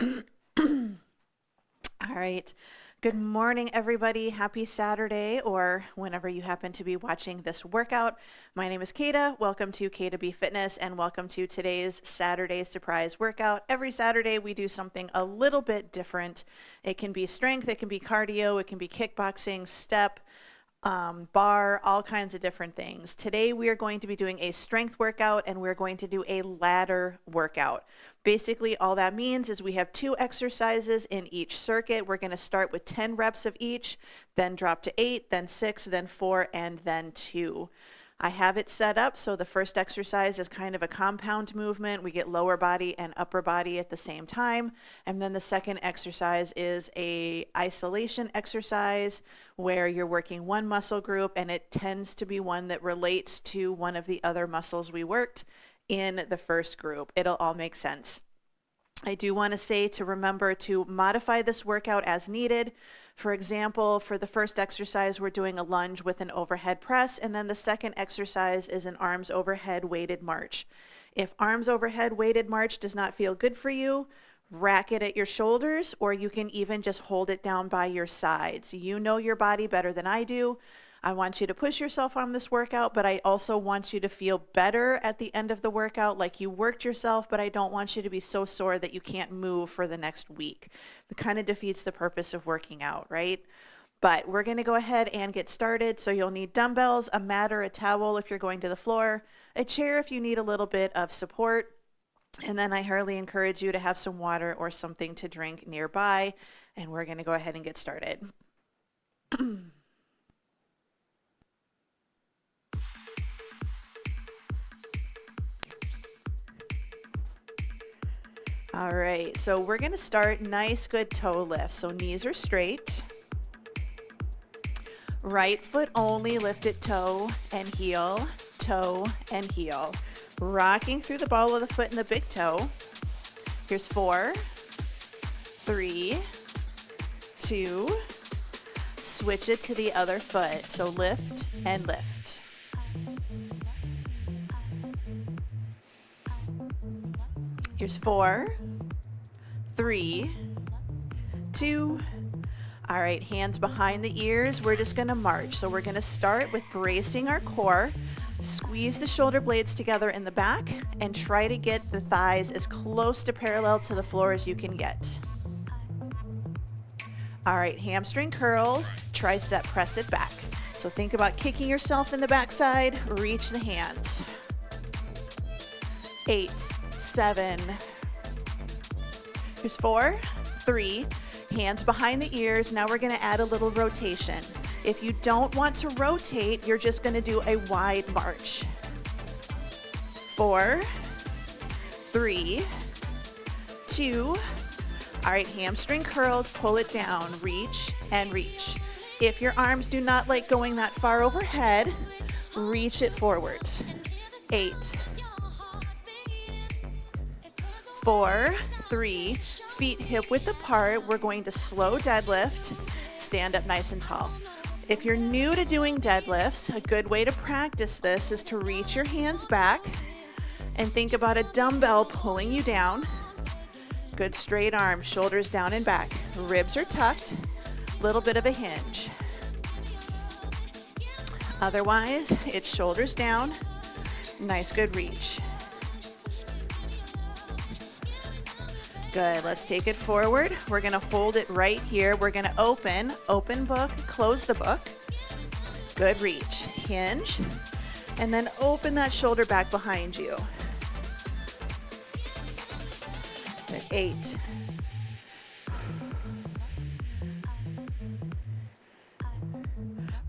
All right. Good morning, everybody. Happy Saturday, or whenever you happen to be watching this workout. My name is Kata. Welcome to Kata B Fitness, and welcome to today's Saturday surprise workout. Every Saturday, we do something a little bit different. It can be strength, it can be cardio, it can be kickboxing, step, bar, all kinds of different things. Today we are going to be doing a strength workout, and we're going to do a ladder workout. Basically, all that means is we have 2 exercises in each circuit. We're going to start with 10 reps of each, then drop to 8, then 6, then 4, and then 2. I have it set up so the first exercise is kind of a compound movement. We get lower body and upper body at the same time. And then the second exercise is a isolation exercise where you're working one muscle group, and it tends to be one that relates to one of the other muscles we worked in the first group. It'll all make sense. I do want to say to remember to modify this workout as needed. For example, for the first exercise, we're doing a lunge with an overhead press, and then the second exercise is an arms overhead weighted march. If arms overhead weighted march does not feel good for you, rack it at your shoulders, or you can even just hold it down by your sides. You know your body better than I do. I want you to push yourself on this workout, but I also want you to feel better at the end of the workout, like you worked yourself, but I don't want you to be so sore that you can't move for the next week. It kind of defeats the purpose of working out, right? But we're going to go ahead and get started. So you'll need dumbbells, a mat or a towel if you're going to the floor, a chair if you need a little bit of support, and then I highly encourage you to have some water or something to drink nearby, and we're going to go ahead and get started. All right, so we're gonna start nice, good toe lift. So knees are straight. Right foot only, lifted toe and heel, toe and heel. Rocking through the ball of the foot and the big toe. Here's 4, 3, 2, switch it to the other foot. So lift and lift. Here's 4, 3, 2. All right, hands behind the ears. We're just gonna march. So we're gonna start with bracing our core. Squeeze the shoulder blades together in the back and try to get the thighs as close to parallel to the floor as you can get. All right, hamstring curls, tricep press it back. So think about kicking yourself in the backside, reach the hands. 8, 7. Here's 4, 3, hands behind the ears. Now we're gonna add a little rotation. If you don't want to rotate, you're just gonna do a wide march. 4, 3, 2. All right, hamstring curls, pull it down, reach and reach. If your arms do not like going that far overhead, reach it forwards. 8, 4, 3, feet hip width apart. We're going to slow deadlift, stand up nice and tall. If you're new to doing deadlifts, a good way to practice this is to reach your hands back and think about a dumbbell pulling you down. Good straight arms, shoulders down and back. Ribs are tucked, little bit of a hinge. Otherwise, it's shoulders down, nice good reach. Good, let's take it forward. We're gonna hold it right here. We're gonna open book, close the book. Good reach, hinge, and then open that shoulder back behind you. Good, 8.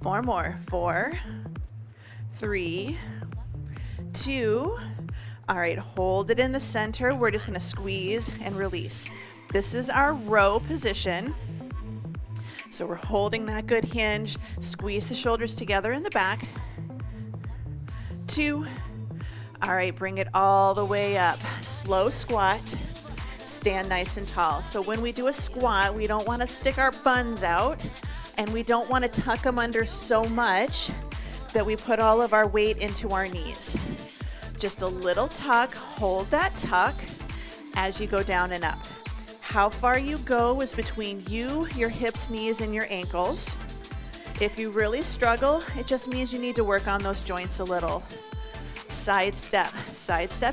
Four more, 4, 3, 2. All right, hold it in the center. We're just gonna squeeze and release. This is our row position. So we're holding that good hinge. Squeeze the shoulders together in the back. 2. All right, bring it all the way up. Slow squat. Stand nice and tall. So when we do a squat, we don't wanna stick our buns out, and we don't wanna tuck them under so much that we put all of our weight into our knees. Just a little tuck, hold that tuck as you go down and up. How far you go is between you, your hips, knees, and your ankles. If you really struggle, it just means you need to work on those joints a little. Side step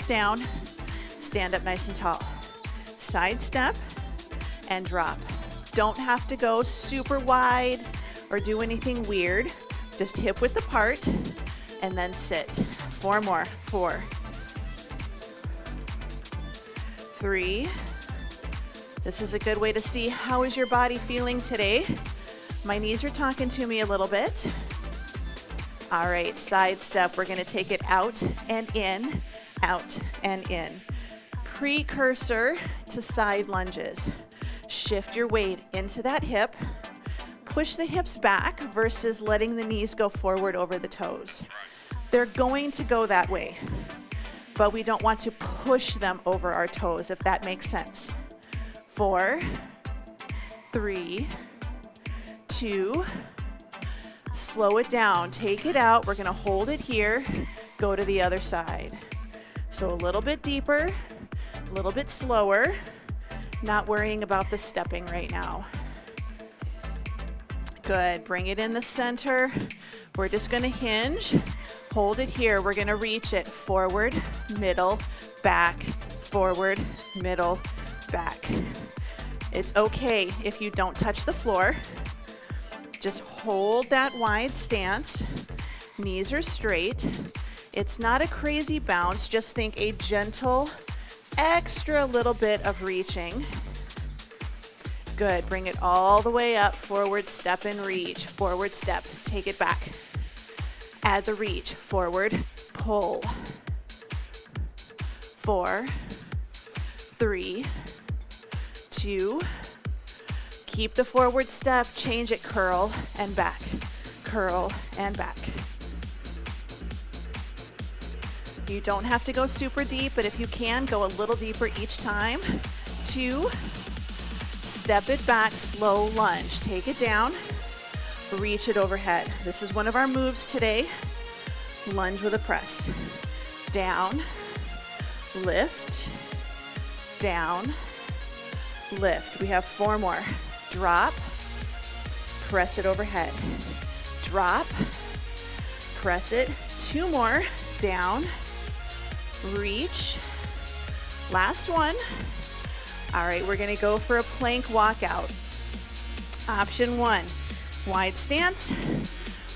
down, stand up nice and tall. Side step and drop. Don't have to go super wide or do anything weird. Just hip width apart and then sit. 4 more. 4, 3. This is a good way to see how is your body feeling today. My knees are talking to me a little bit. All right, side step. We're gonna take it out and in, out and in. Precursor to side lunges. Shift your weight into that hip. Push the hips back versus letting the knees go forward over the toes. They're going to go that way, but we don't want to push them over our toes, if that makes sense. 4, 3, 2, slow it down, take it out. We're gonna hold it here, go to the other side. So a little bit deeper, a little bit slower, not worrying about the stepping right now. Good, bring it in the center. We're just gonna hinge, hold it here. We're gonna reach it forward, middle, back, forward, middle, back. It's okay if you don't touch the floor. Just hold that wide stance. Knees are straight. It's not a crazy bounce. Just think a gentle, extra little bit of reaching. Good. Bring it all the way up. Forward step and reach. Forward step. Take it back. Add the reach. Forward. Pull. 4, 3, 2. Keep the forward step. Change it. Curl and back. Curl and back. You don't have to go super deep, but if you can, go a little deeper each time. 2. Step it back, slow lunge. Take it down, reach it overhead. This is one of our moves today. Lunge with a press. Down, lift, down, lift. We have 4 more. Drop, press it overhead. Drop, press it. 2 more. Down, reach. Last one. All right, we're gonna go for a plank walkout. Option 1, wide stance.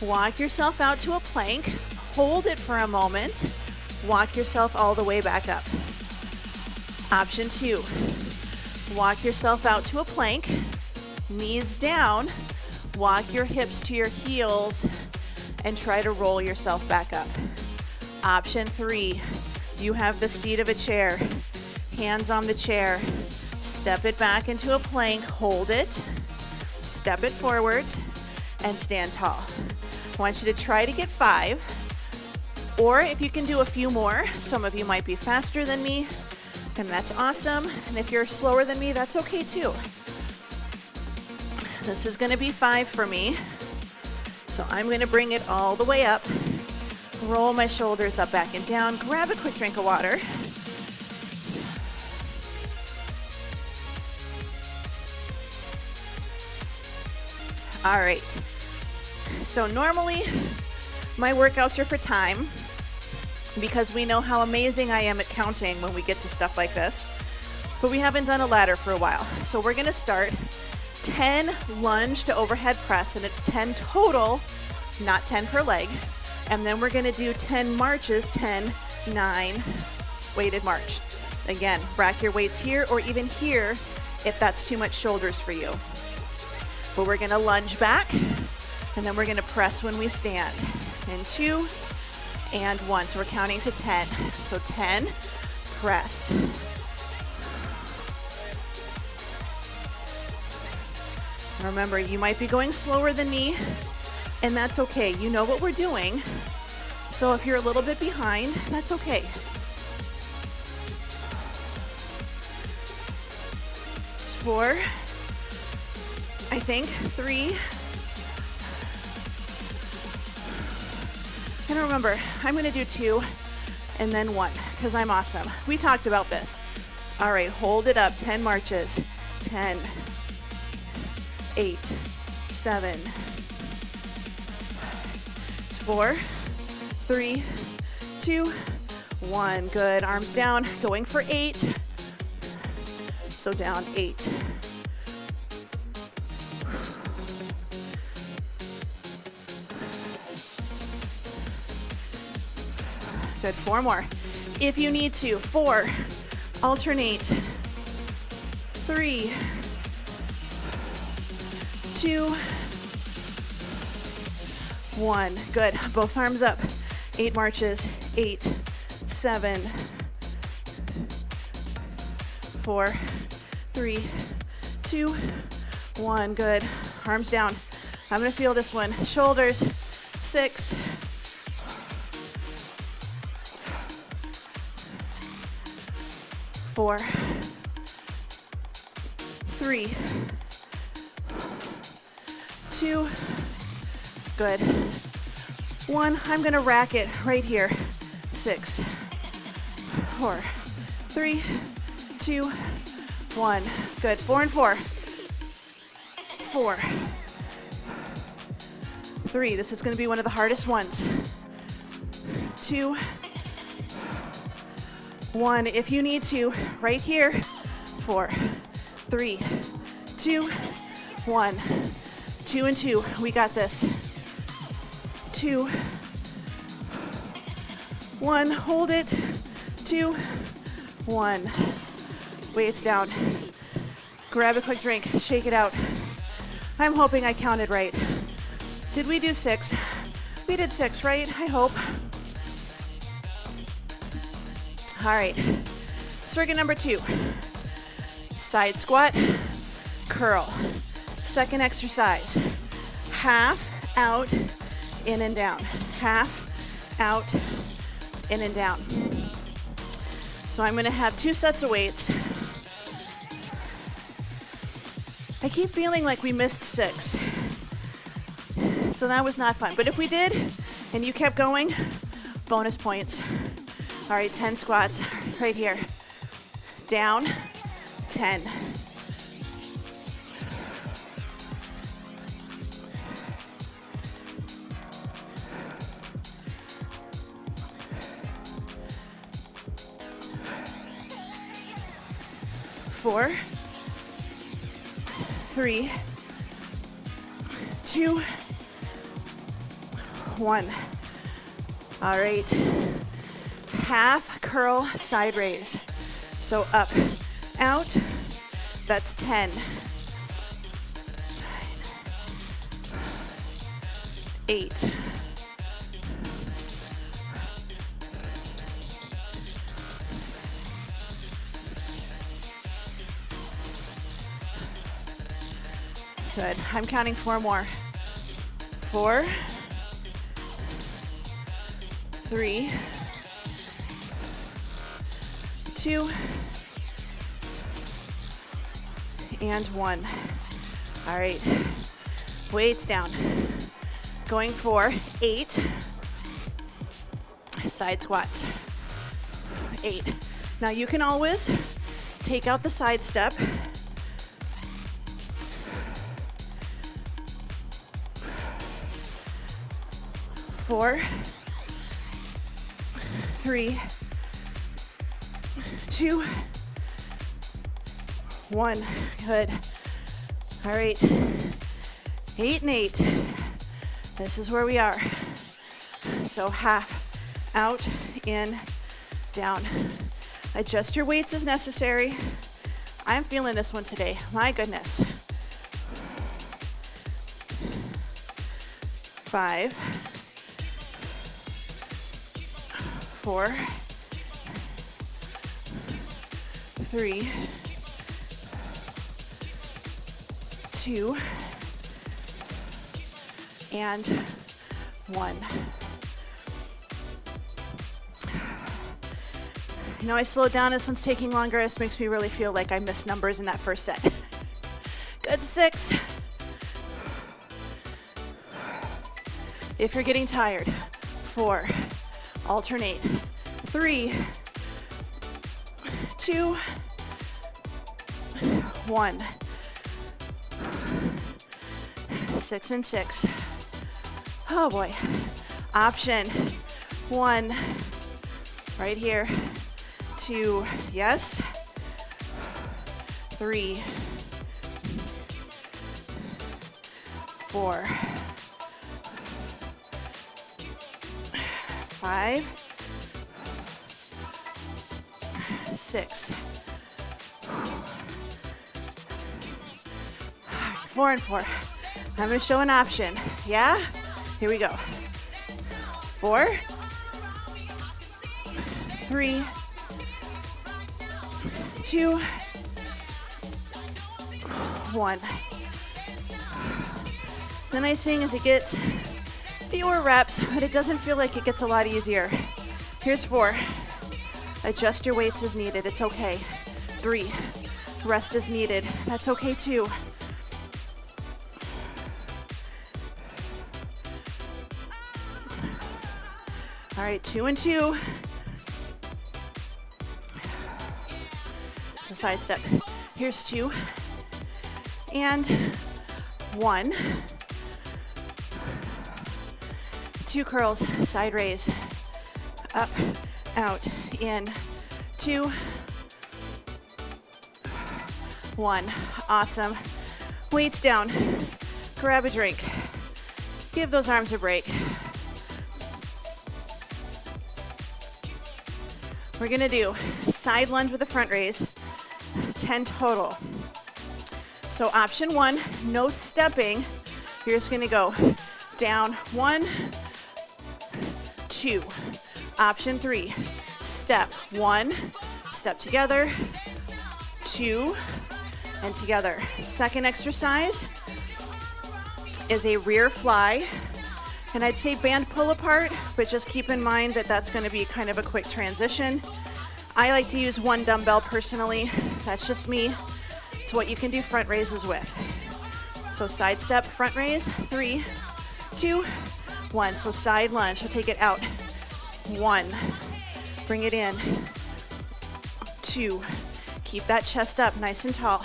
Walk yourself out to a plank. Hold it for a moment. Walk yourself all the way back up. Option 2, walk yourself out to a plank. Knees down. Walk your hips to your heels and try to roll yourself back up. Option 3, you have the seat of a chair. Hands on the chair. Step it back into a plank, hold it, step it forwards, and stand tall. I want you to try to get 5, or if you can do a few more, some of you might be faster than me, and that's awesome. And if you're slower than me, that's okay too. This is gonna be 5 for me. So I'm gonna bring it all the way up, roll my shoulders up, back and down, grab a quick drink of water. All right, so normally my workouts are for time because we know how amazing I am at counting when we get to stuff like this, but we haven't done a ladder for a while. So we're gonna start 10 lunge to overhead press, and it's 10 total, not 10 per leg. And then we're gonna do 10 marches, 10, 9, weighted march. Again, rack your weights here or even here if that's too much shoulders for you. But we're gonna lunge back, and then we're gonna press when we stand. And 2, and 1. So we're counting to 10. So 10, press. Remember, you might be going slower than me, and that's okay. You know what we're doing. So if you're a little bit behind, that's okay. 4, I think, 3. And remember, I'm gonna do 2 and then 1, because I'm awesome. We talked about this. All right, hold it up, 10 marches. 10, 8, 7, 4, 3, 2, 1. Good. Arms down. Going for 8. So down 8. Good. 4 more. If you need to. 4. Alternate. 3, 2, 1. Good. Both arms up. 8 marches. 8, 7, 4, 3, 2, 1. Good. Arms down. I'm going to feel this one. Shoulders. 6, 4, 3, 2, good. 1, I'm gonna rack it right here. 6, 4, 3, 2, 1. Good. 4 and 4. 4, 3. This is gonna be one of the hardest ones. 2, 1. If you need to, right here. 4, 3, 2, 1. 2 and 2. We got this. 2, 1. Hold it. 2, 1. Weights down. Grab a quick drink. Shake it out. I'm hoping I counted right. Did we do 6? We did 6, right? I hope. All right. Circuit number 2. Side squat, curl. Second exercise. Half, out, in and down. Half, out, in and down. So I'm gonna have 2 sets of weights. I keep feeling like we missed 6. So that was not fun. But if we did, and you kept going, bonus points. All right, 10 squats right here. Down, 10. Four, 3, 2, 1. All right. Half curl side raise. So up, out. That's 10. 8. 'Good. I'm counting 4 more. 4, 3, 2, and 1. All right. Weights down. Going for 8 side squats. 8. Now you can always take out the side step. 4, 3, 2, 1. Good. All right. 8 and 8. This is where we are. So half, out, in, down. Adjust your weights as necessary. I'm feeling this one today. My goodness. 5, 4, 3, 2, and 1. You know, I slowed down. This one's taking longer. This makes me really feel like I missed numbers in that first set. Good. 6. If you're getting tired. 4. Alternate. 3, 2, 1. 6 and 6. Oh boy. Option 1. Right here. 2. Yes. 3. 4. 5. 6. 4 and 4. I'm going to show an option. Yeah? Here we go. 4. 3. 2. 1. The nice thing is it gets fewer reps, but it doesn't feel like it gets a lot easier. Here's 4. Adjust your weights as needed. It's okay. 3. Rest as needed. That's okay too. All right, 2 and 2. So side step. Here's 2 and 1. 2 curls, side raise, up, out, in, 2, 1. Awesome. Weights down. Grab a drink. Give those arms a break. We're gonna do side lunge with a front raise, 10 total. So option 1, no stepping. You're just gonna go down 1, 2. Option 3, step 1, step together, 2, and together. Second exercise is a rear fly. And I'd say band pull apart, but just keep in mind that that's going to be kind of a quick transition. I like to use 1 dumbbell personally. That's just me. It's what you can do front raises with. So side step, front raise, 3, 2, 1. So side lunge, so take it out. 1, bring it in. 2, keep that chest up nice and tall.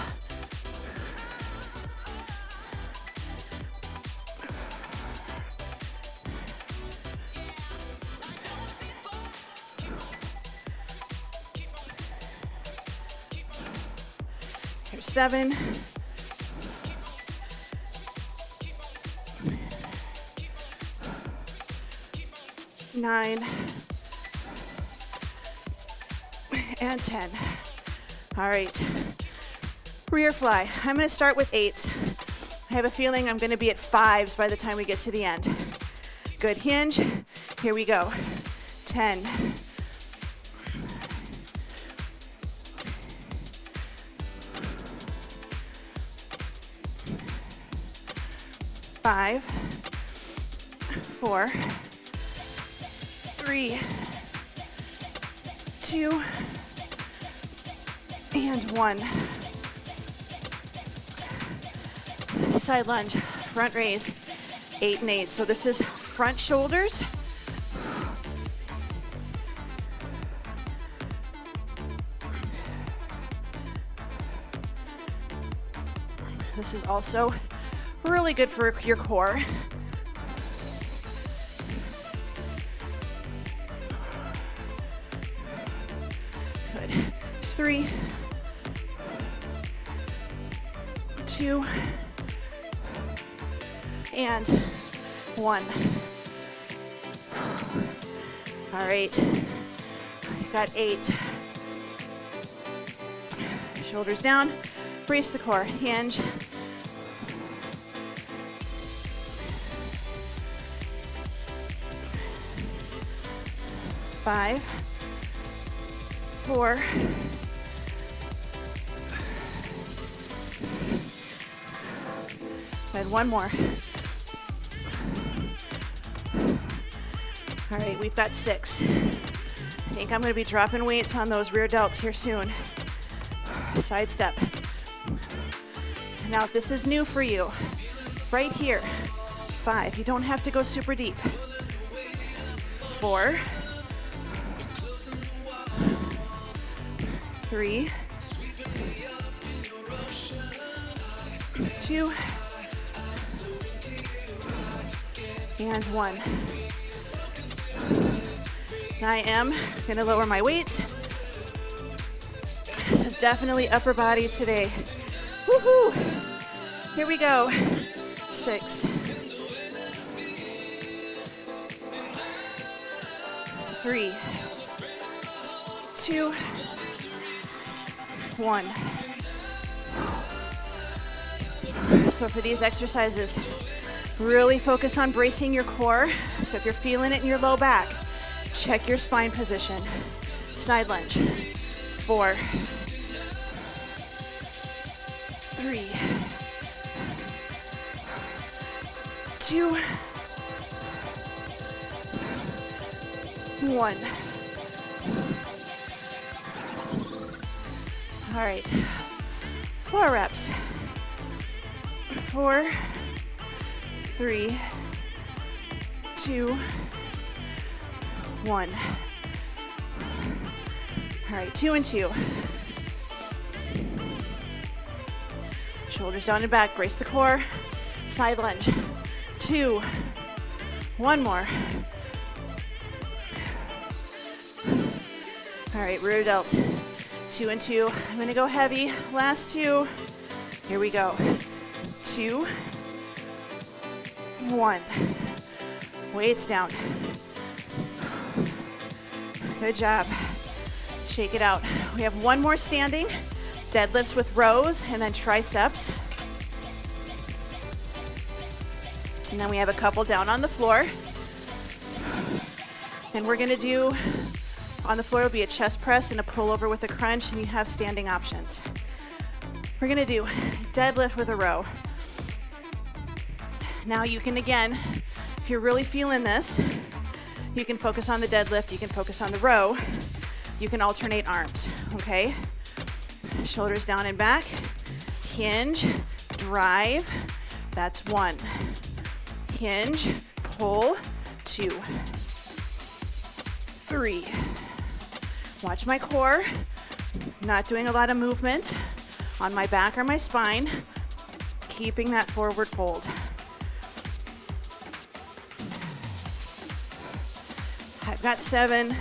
7, 9, and 10. All right, rear fly. I'm going to start with 8s. I have a feeling I'm going to be at 5s by the time we get to the end. Good hinge. Here we go. 10. 5, 4, 3, 2, and 1. Side lunge, front raise, 8 and 8. So this is front shoulders. This is also really good for your core. Good. 3, 2, and 1. All right, you got 8. Shoulders down, brace the core, hinge. 5, 4, 1 more. All right, we've got 6. I think I'm going to be dropping weights on those rear delts here soon. Side step. Now, if this is new for you, right here, 5. You don't have to go super deep. 4, 3, 2, and 1. I am gonna lower my weights. This is definitely upper body today. Woohoo! Here we go. 6, 3, 2, 1. So for these exercises, really focus on bracing your core. So if you're feeling it in your low back, check your spine position. Side lunge. 4, 3, 2, 1. All right, 4 reps. 4, 3, 2, 1. All right, 2 and 2. Shoulders down and back, brace the core. Side lunge. 2, 1 more. All right, rear delt. 2 and 2. I'm gonna go heavy. Last 2. Here we go. 2, 1. Weights down. Good job. Shake it out. We have 1 more standing. Deadlifts with rows and then triceps. And then we have a couple down on the floor. And we're gonna do, on the floor will be a chest press and a pullover with a crunch, and you have standing options. We're gonna do deadlift with a row. Now you can, again, if you're really feeling this, you can focus on the deadlift, you can focus on the row, you can alternate arms, okay? Shoulders down and back, hinge, drive, that's 1. Hinge, pull, 2, 3. Watch my core, not doing a lot of movement on my back or my spine, keeping that forward fold. I've got 7.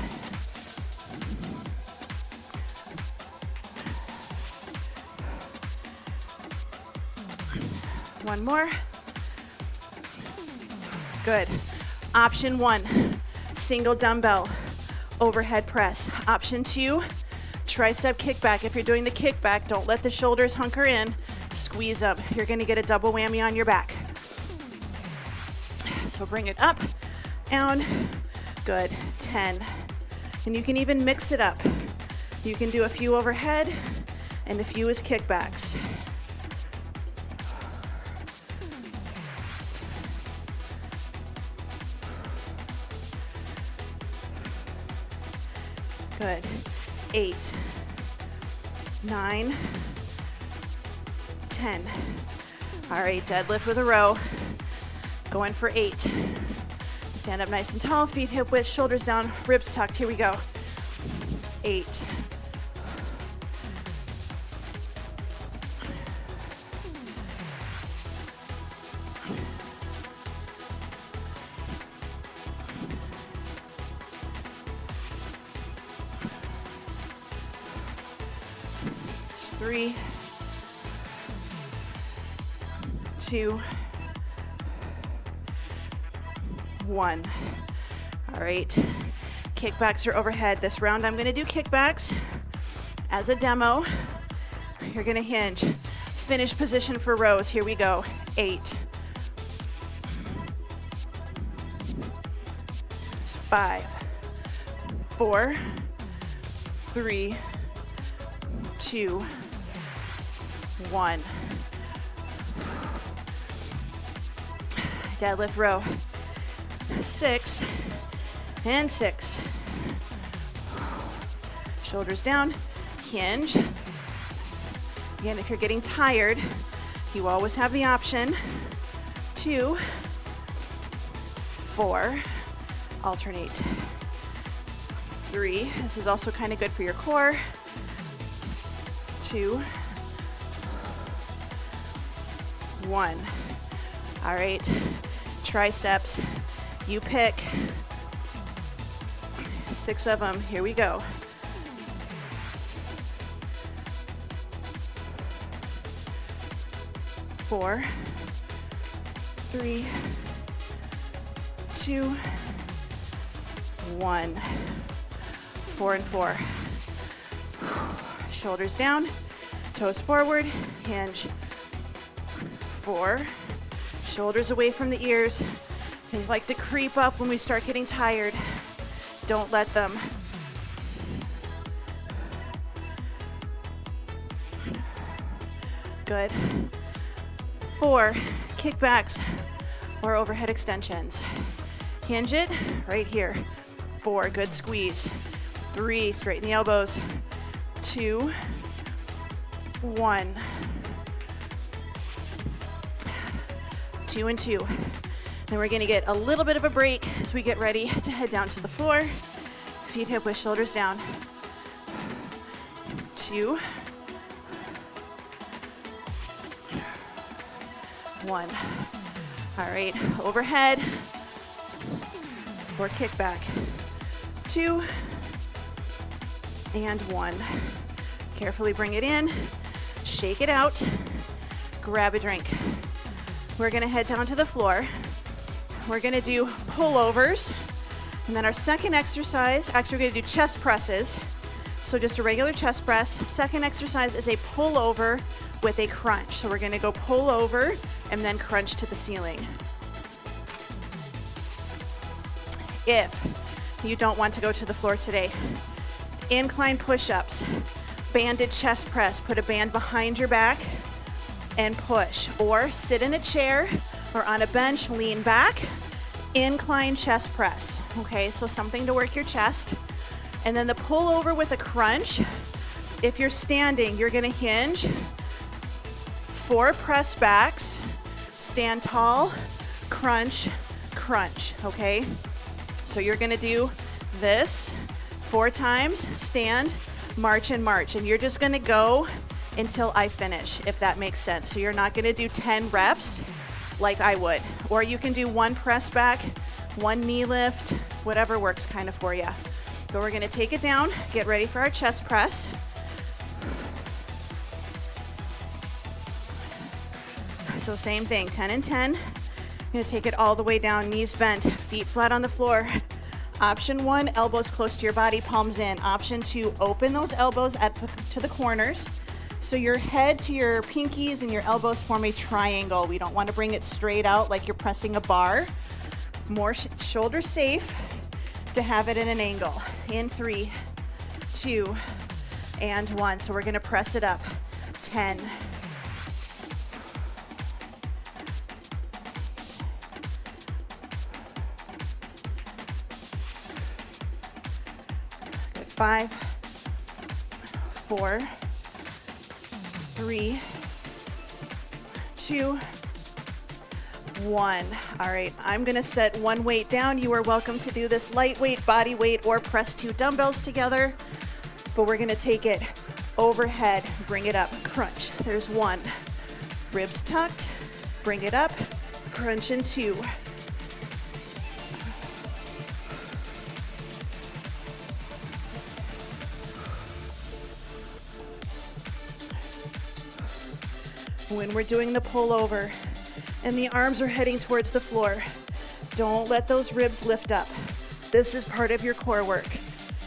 One more. Good. Option 1, single dumbbell overhead press. Option 2, tricep kickback. If you're doing the kickback, don't let the shoulders hunker in. Squeeze up. You're gonna get a double whammy on your back. So bring it up, down. Good. 10. And you can even mix it up. You can do a few overhead and a few as kickbacks. Good. 8, 9, 10. All right, deadlift with a row. Going for 8. Stand up nice and tall, feet hip width, shoulders down, ribs tucked. Here we go. 8. There's 3, 2, 1. All right, kickbacks are overhead. This round I'm gonna do kickbacks as a demo. You're gonna hinge. Finish position for rows. Here we go. 8. 5, 4, 3, 2, 1. Deadlift row. 6 and 6. Shoulders down, hinge. Again, if you're getting tired, you always have the option 2, 4, alternate. 3, this is also kind of good for your core. 2, 1. All right, triceps, you pick. 6 of them, here we go. 4, 3, 2, 1. 4 and 4. Shoulders down, toes forward, hinge. 4. Shoulders away from the ears. They like to creep up when we start getting tired. Don't let them. Good. 4, kickbacks or overhead extensions. Hinge it right here. 4, good squeeze. 3, straighten the elbows. 2, 1. 2 and 2. Then we're gonna get a little bit of a break as we get ready to head down to the floor. Feet hip width, shoulders down. 2, 1. All right, overhead or kickback. 2 and 1. Carefully bring it in, shake it out, grab a drink. We're gonna head down to the floor. We're gonna do pullovers. And then our second exercise, actually we're gonna do chest presses. So just a regular chest press. Second exercise is a pullover with a crunch. So we're gonna go pull over and then crunch to the ceiling. If you don't want to go to the floor today, incline push-ups, banded chest press, put a band behind your back and push, or sit in a chair or on a bench, lean back, incline chest press. Okay, so something to work your chest. And then the pull over with a crunch. If you're standing, you're gonna hinge, 4 press backs, stand tall, crunch, crunch, okay? So you're gonna do this 4 times, stand, march, and march. And you're just gonna go until I finish, if that makes sense. So you're not gonna do 10 reps like I would. Or you can do 1 press back, 1 knee lift, whatever works kind of for you. But we're gonna take it down, get ready for our chest press. So same thing, 10 and 10. I'm gonna take it all the way down, knees bent, feet flat on the floor. Option 1, elbows close to your body, palms in. Option 2, open those elbows to the corners. So your head to your pinkies and your elbows form a triangle. We don't want to bring it straight out like you're pressing a bar. More shoulder safe to have it in an angle. In 3, 2, and 1. So we're gonna press it up. 10. Good. 5, 4, 3, 2, 1. All right, I'm gonna set 1 weight down. You are welcome to do this lightweight, body weight, or press 2 dumbbells together, but we're gonna take it overhead, bring it up, crunch. There's 1. Ribs tucked, bring it up, crunch in 2. When we're doing the pullover and the arms are heading towards the floor, don't let those ribs lift up. This is part of your core work.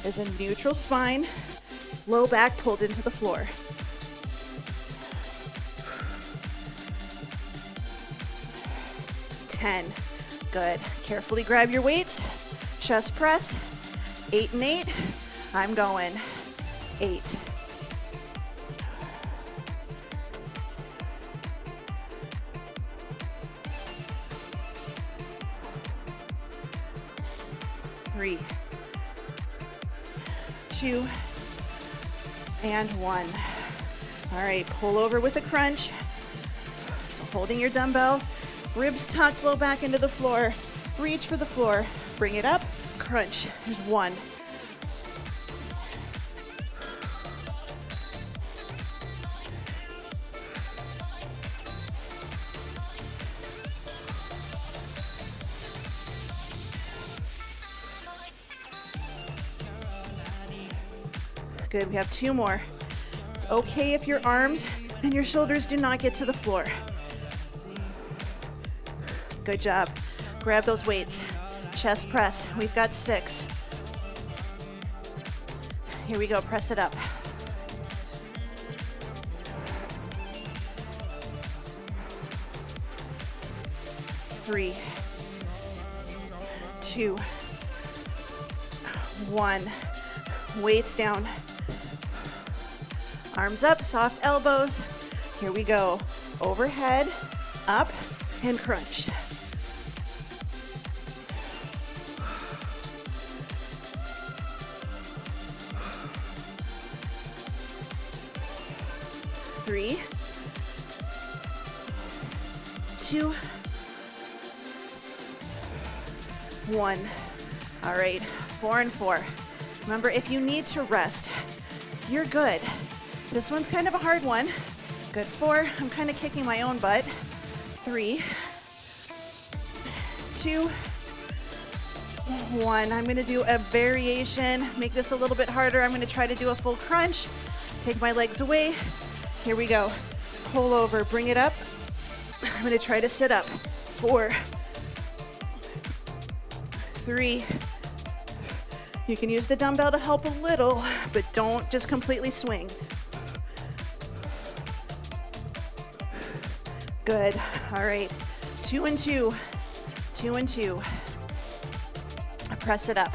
Is a neutral spine, low back pulled into the floor. 10. Good. Carefully grab your weights. Chest press. 8 and 8. I'm going. 8. 3, 2, and 1. All right, pull over with a crunch. So holding your dumbbell, ribs tucked, low back into the floor. Reach for the floor, bring it up, crunch. There's 1. Good, we have 2 more. It's okay if your arms and your shoulders do not get to the floor. Good job. Grab those weights. Chest press. We've got 6. Here we go. Press it up. 3, 2, 1. Weights down. Arms up, soft elbows. Here we go. Overhead, up, and crunch. 3, 2, 1. All right, 4 and 4. Remember, if you need to rest, you're good. This one's kind of a hard one. Good. 4, I'm kind of kicking my own butt. 3, 2, 1. I'm gonna do a variation, make this a little bit harder. I'm gonna try to do a full crunch. Take my legs away. Here we go. Pull over, bring it up. I'm gonna try to sit up. 4, 3. You can use the dumbbell to help a little, but don't just completely swing. Good. All right. 2 and 2. 2 and 2. Press it up.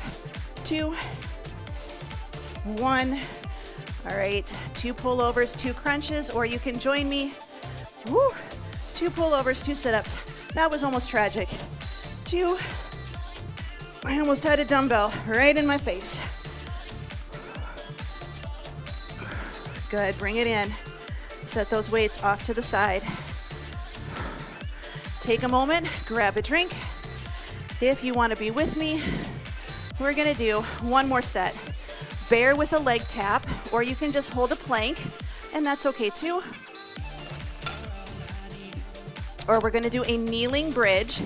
2, 1. All right. 2 pullovers, 2 crunches, or you can join me. Woo. 2 pullovers, 2 sit-ups. That was almost tragic. 2. I almost had a dumbbell right in my face. Good, bring it in. Set those weights off to the side. Take a moment, grab a drink. If you want to be with me, we're gonna do 1 more set. Barre with a leg tap, or you can just hold a plank, and that's okay too. Or we're gonna do a kneeling bridge.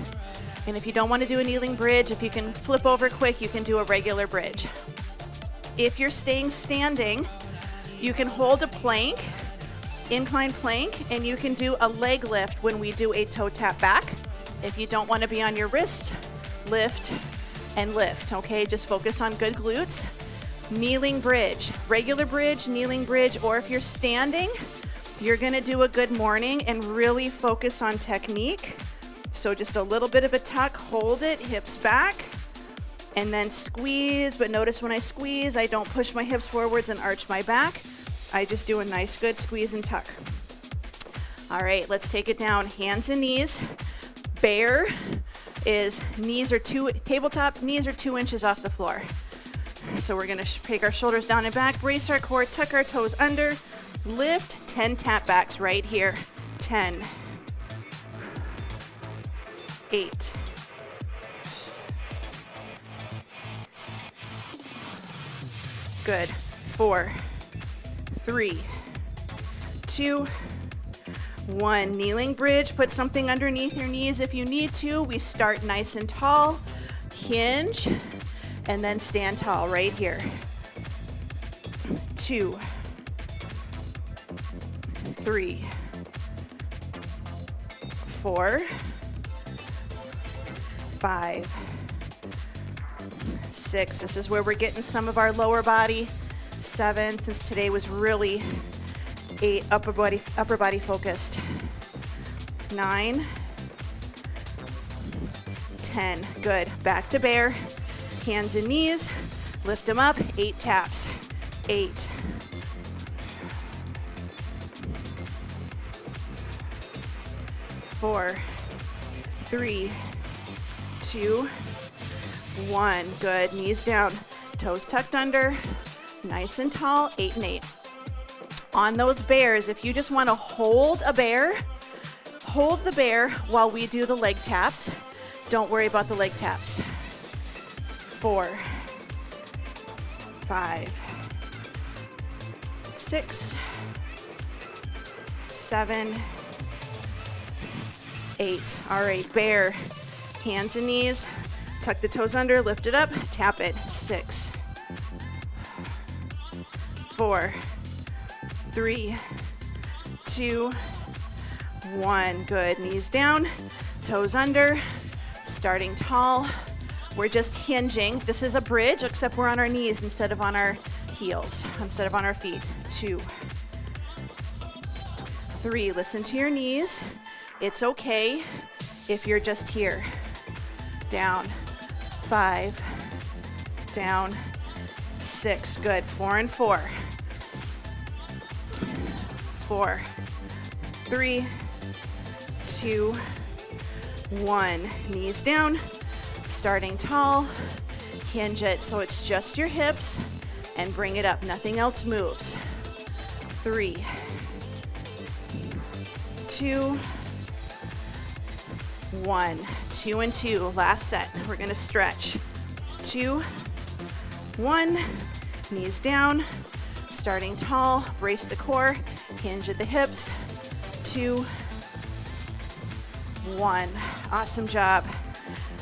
And if you don't want to do a kneeling bridge, if you can flip over quick, you can do a regular bridge. If you're staying standing, you can hold a plank, incline plank, and you can do a leg lift when we do a toe tap back. If you don't want to be on your wrist, lift and lift, okay? Just focus on good glutes. Kneeling bridge, regular bridge, kneeling bridge, or if you're standing, you're gonna do a good morning and really focus on technique. So just a little bit of a tuck, hold it, hips back, and then squeeze. But notice when I squeeze, I don't push my hips forwards and arch my back. I just do a nice, good squeeze and tuck. All right, let's take it down. Hands and knees. Barre is tabletop, knees are 2 inches off the floor. So we're gonna take our shoulders down and back, brace our core, tuck our toes under, lift 10 tap backs right here. 10. 8. 4, 3, 2, 1. Kneeling bridge, put something underneath your knees if you need to. We start nice and tall, hinge, and then stand tall right here. 2, 3, 4, 5, 6. This is where we're getting some of our lower body. 7, since today was really upper body focused. 9, 10. Good. Back to Barre. Hands and knees. Lift them up. 8 taps. 8. 4, 3, 2, 1. Good. Knees down. Toes tucked under. Nice and tall. 8 and 8. On those bears, if you just want to hold a bear, hold the bear while we do the leg taps. Don't worry about the leg taps. 4, 5, 6, 7, 8. All right, bear. Hands and knees. Tuck the toes under, lift it up, tap it. 6, 4, 3, 2, 1. Good. Knees down, toes under, starting tall. We're just hinging. This is a bridge, except we're on our knees instead of on our heels, instead of on our feet. 2, 3. Listen to your knees. It's okay if you're just here. Down. 5, down. 6. Good. 4 and 4. 4, 3, 2, 1. Knees down, starting tall. Hinge it so it's just your hips and bring it up. Nothing else moves. 3, 2, 1. 2 and 2. Last set. We're going to stretch. 2, 1. Knees down, starting tall. Brace the core. Hinge at the hips. 2, 1. Awesome job.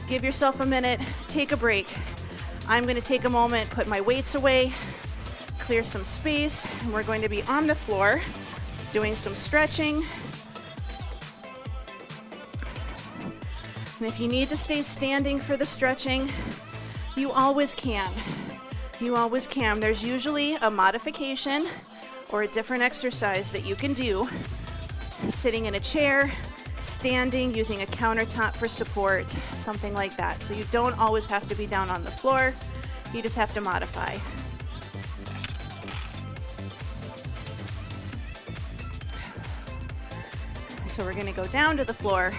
Give yourself a minute. Take a break. I'm going to take a moment, put my weights away, clear some space, and we're going to be on the floor doing some stretching. And if you need to stay standing for the stretching, you always can. You always can. There's usually a modification or a different exercise that you can do sitting in a chair, standing, using a countertop for support, something like that. So you don't always have to be down on the floor. You just have to modify. So we're going to go down to the floor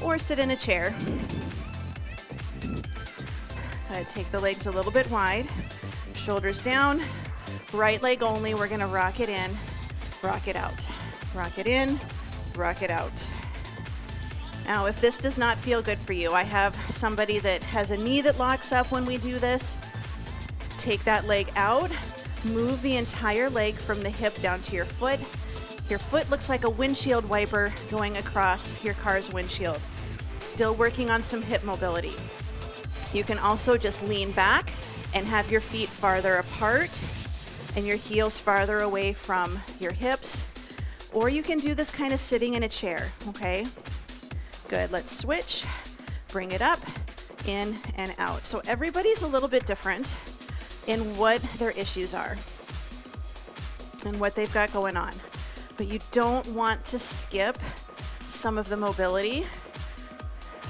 or sit in a chair. Take the legs a little bit wide, shoulders down, right leg only. We're going to rock it in, rock it out, rock it in, rock it out. Now, if this does not feel good for you, I have somebody that has a knee that locks up when we do this. Take that leg out, move the entire leg from the hip down to your foot. Your foot looks like a windshield wiper going across your car's windshield. Still working on some hip mobility. You can also just lean back and have your feet farther apart and your heels farther away from your hips. Or you can do this kind of sitting in a chair, okay? Good, let's switch. Bring it up, in and out. So everybody's a little bit different in what their issues are and what they've got going on. But you don't want to skip some of the mobility.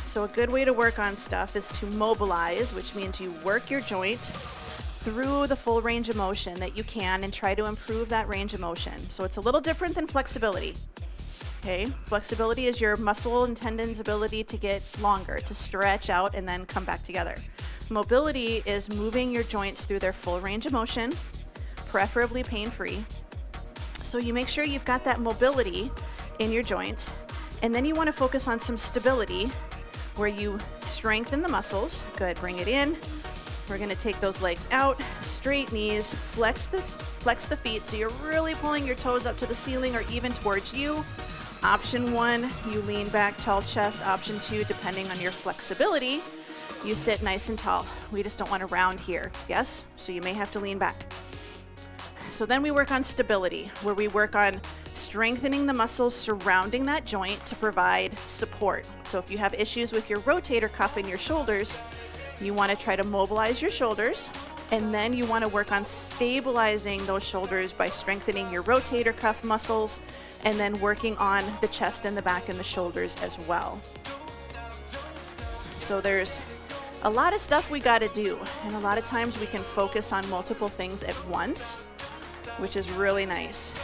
So a good way to work on stuff is to mobilize, which means you work your joint through the full range of motion that you can and try to improve that range of motion. So it's a little different than flexibility. Okay, flexibility is your muscle and tendons' ability to get longer, to stretch out and then come back together. Mobility is moving your joints through their full range of motion, preferably pain-free. So you make sure you've got that mobility in your joints, and then you want to focus on some stability where you strengthen the muscles. Good, bring it in. We're going to take those legs out, straight knees, flex the feet so you're really pulling your toes up to the ceiling or even towards you. Option 1, you lean back, tall chest. Option 2, depending on your flexibility, you sit nice and tall. We just don't want to round here, yes? So you may have to lean back. So then we work on stability, where we work on strengthening the muscles surrounding that joint to provide support. So if you have issues with your rotator cuff in your shoulders, you want to try to mobilize your shoulders, and then you want to work on stabilizing those shoulders by strengthening your rotator cuff muscles and then working on the chest and the back and the shoulders as well. So there's a lot of stuff we got to do, and a lot of times we can focus on multiple things at once, which is really nice.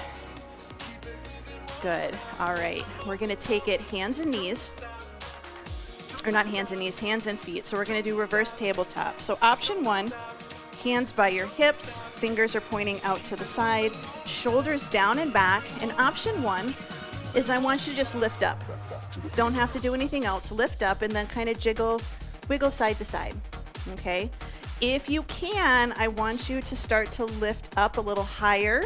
Good. All right. We're going to take it hands and knees, or not hands and knees, hands and feet. So we're going to do reverse tabletop. So option 1, hands by your hips, fingers are pointing out to the side, shoulders down and back. And option 1 is I want you to just lift up. Don't have to do anything else. Lift up and then kind of wiggle side to side. Okay. If you can, I want you to start to lift up a little higher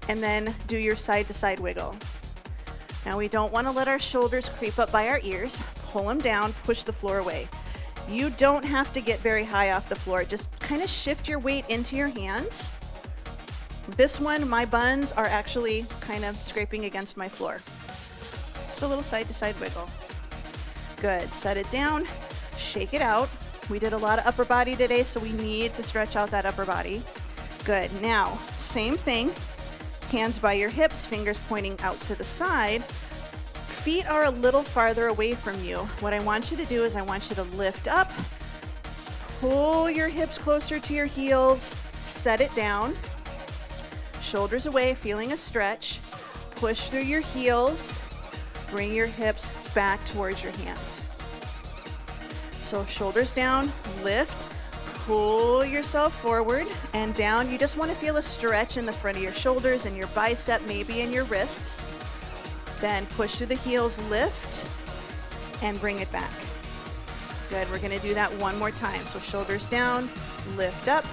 and then do your side-to-side wiggle. Now we don't want to let our shoulders creep up by our ears. Pull them down, push the floor away. You don't have to get very high off the floor. Just kind of shift your weight into your hands This one, my buns are actually kind of scraping against my floor. Just a little side to side wiggle. Good, set it down, shake it out. We did a lot of upper body today, so we need to stretch out that upper body. Good, now, same thing. Hands by your hips, fingers pointing out to the side. Feet are a little farther away from you. What I want you to do is I want you to lift up, pull your hips closer to your heels, set it down, shoulders away, feeling a stretch, push through your heels, bring your hips back towards your hands. So shoulders down, lift, pull yourself forward and down. You just want to feel a stretch in the front of your shoulders and your bicep, maybe in your wrists. Then push through the heels, lift, and bring it back. Good, we're gonna do that one more time. So shoulders down, lift up,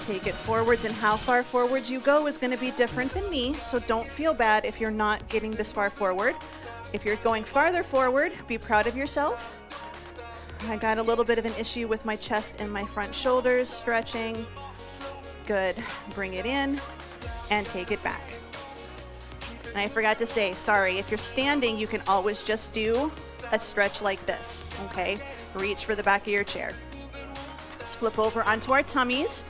take it forwards, and how far forwards you go is gonna be different than me, so don't feel bad if you're not getting this far forward. If you're going farther forward, be proud of yourself. I got a little bit of an issue with my chest and my front shoulders stretching. Good, bring it in and take it back. And I forgot to say, sorry, if you're standing, you can always just do a stretch like this, okay? Reach for the back of your chair. Let's flip over onto our tummies.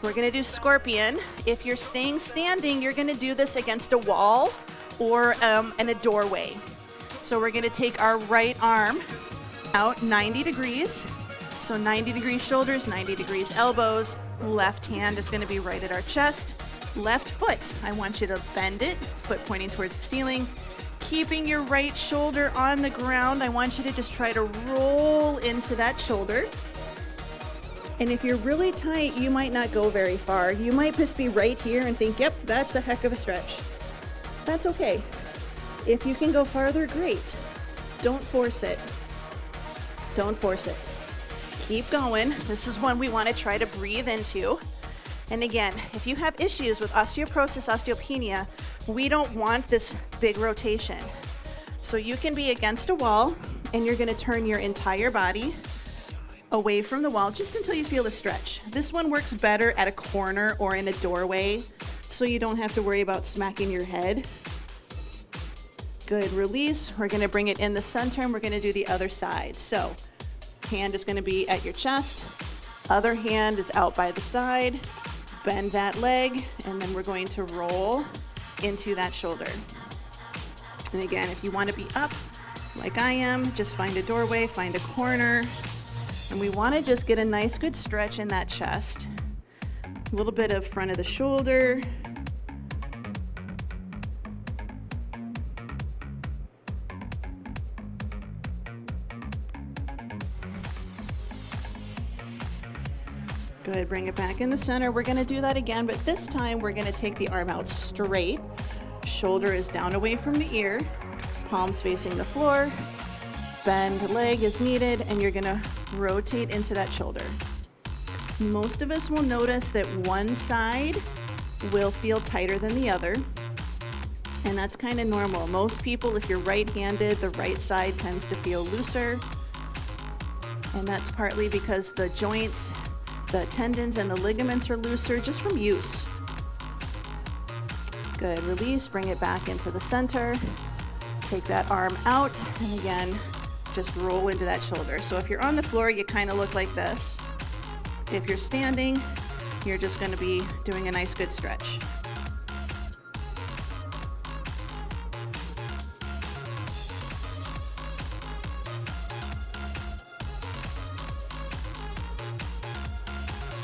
We're gonna do scorpion. If you're staying standing, you're gonna do this against a wall or in a doorway. So we're gonna take our right arm out 90 degrees. So 90 degrees shoulders, 90 degrees elbows. Left hand is gonna be right at our chest. Left foot, I want you to bend it, foot pointing towards the ceiling. Keeping your right shoulder on the ground, I want you to just try to roll into that shoulder. And if you're really tight, you might not go very far. You might just be right here and think, yep, that's a heck of a stretch. That's okay. If you can go farther, great. Don't force it. Don't force it. Keep going. This is one we want to try to breathe into. And again, if you have issues with osteoporosis, osteopenia, we don't want this big rotation. So you can be against a wall and you're going to turn your entire body away from the wall just until you feel a stretch. This one works better at a corner or in a doorway, so you don't have to worry about smacking your head. Good, release. We're gonna bring it in the center and we're gonna do the other side. So hand is gonna be at your chest, other hand is out by the side, bend that leg, and then we're going to roll into that shoulder. And again, if you wanna be up like I am, just find a doorway, find a corner, and we wanna just get a nice good stretch in that chest. A little bit of front of the shoulder. Good, bring it back in the center. We're gonna do that again, but this time we're gonna take the arm out straight. Shoulder is down away from the ear, palms facing the floor. Bend the leg is needed, and you're gonna rotate into that shoulder. Most of us will notice that one side will feel tighter than the other, and that's kind of normal. Most people, if you're right-handed, the right side tends to feel looser, and that's partly because the joints, the tendons, and the ligaments are looser just from use. Good, release, bring it back into the center. Take that arm out, and again, just roll into that shoulder. So if you're on the floor, you kind of look like this. If you're standing, you're just going to be doing a nice good stretch.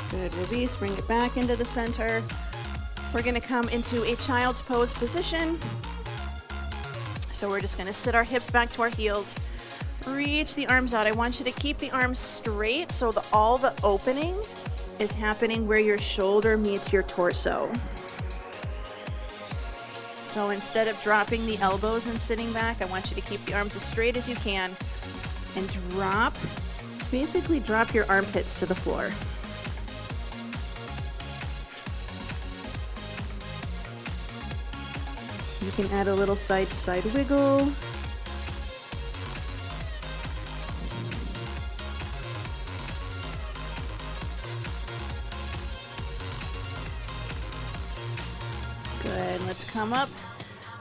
Good, release, bring it back into the center. We're going to come into a child's pose position. So we're just going to sit our hips back to our heels. Reach the arms out. I want you to keep the arms straight so all the opening is happening where your shoulder meets your torso. So instead of dropping the elbows and sitting back, I want you to keep the arms as straight as you can and basically drop your armpits to the floor. You can add a little side-to-side wiggle. come up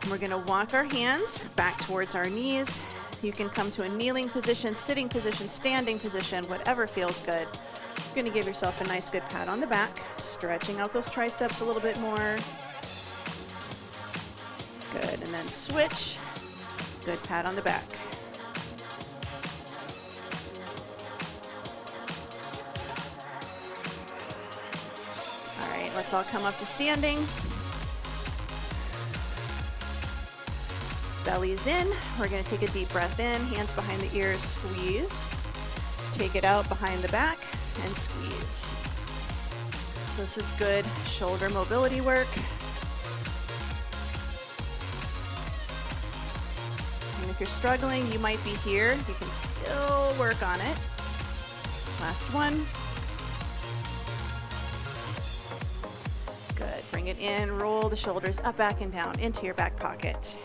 and we're gonna walk our hands back towards our knees. You can come to a kneeling position, sitting position, standing position, whatever feels good. You're gonna give yourself a nice good pat on the back, stretching out those triceps a little bit more. Good, and then switch. Good pat on the back. All right, let's all come up to standing. Belly's in. We're going to take a deep breath in, hands behind the ears, squeeze. Take it out behind the back and squeeze. So this is good shoulder mobility work. And if you're struggling, you might be here. You can still work on it. Last one. Good. Bring it in, roll the shoulders up, back, and down into your back pocket.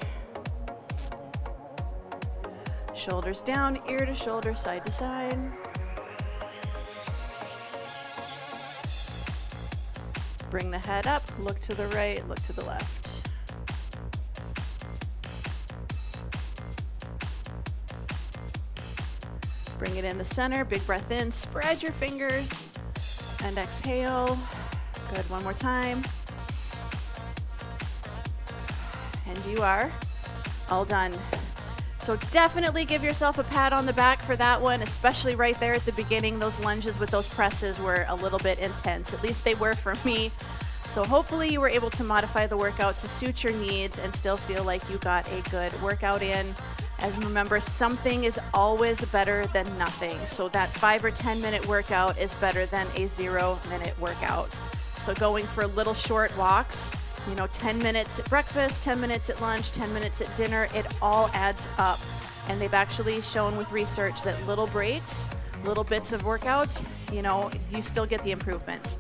Shoulders down, ear to shoulder, side to side. Bring the head up, look to the right, look to the left. Bring it in the center, big breath in, spread your fingers, and exhale. Good, one more time. And you are all done. So definitely give yourself a pat on the back for that one, especially right there at the beginning. Those lunges with those presses were a little bit intense. At least they were for me. So hopefully you were able to modify the workout to suit your needs and still feel like you got a good workout in. And remember, something is always better than nothing. So that 5 or 10 minute workout is better than a 0-minute workout. So going for little short walks, 10 minutes at breakfast, 10 minutes at lunch, 10 minutes at dinner, it all adds up. And they've actually shown with research that little breaks, little bits of workouts, you still get the improvements.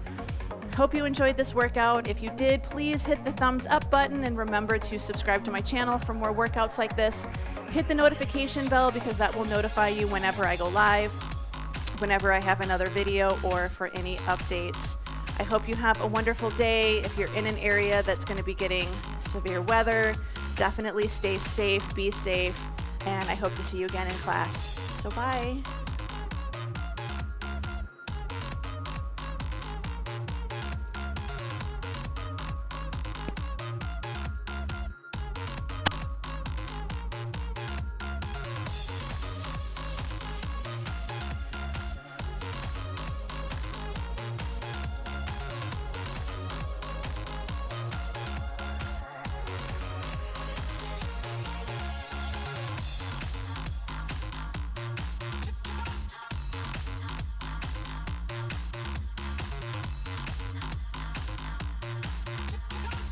Hope you enjoyed this workout. If you did, please hit the thumbs up button and remember to subscribe to my channel for more workouts like this. Hit the notification bell because that will notify you whenever I go live, whenever I have another video, or for any updates. I hope you have a wonderful day. If you're in an area that's going to be getting severe weather, definitely stay safe, be safe, and I hope to see you again in class. So bye.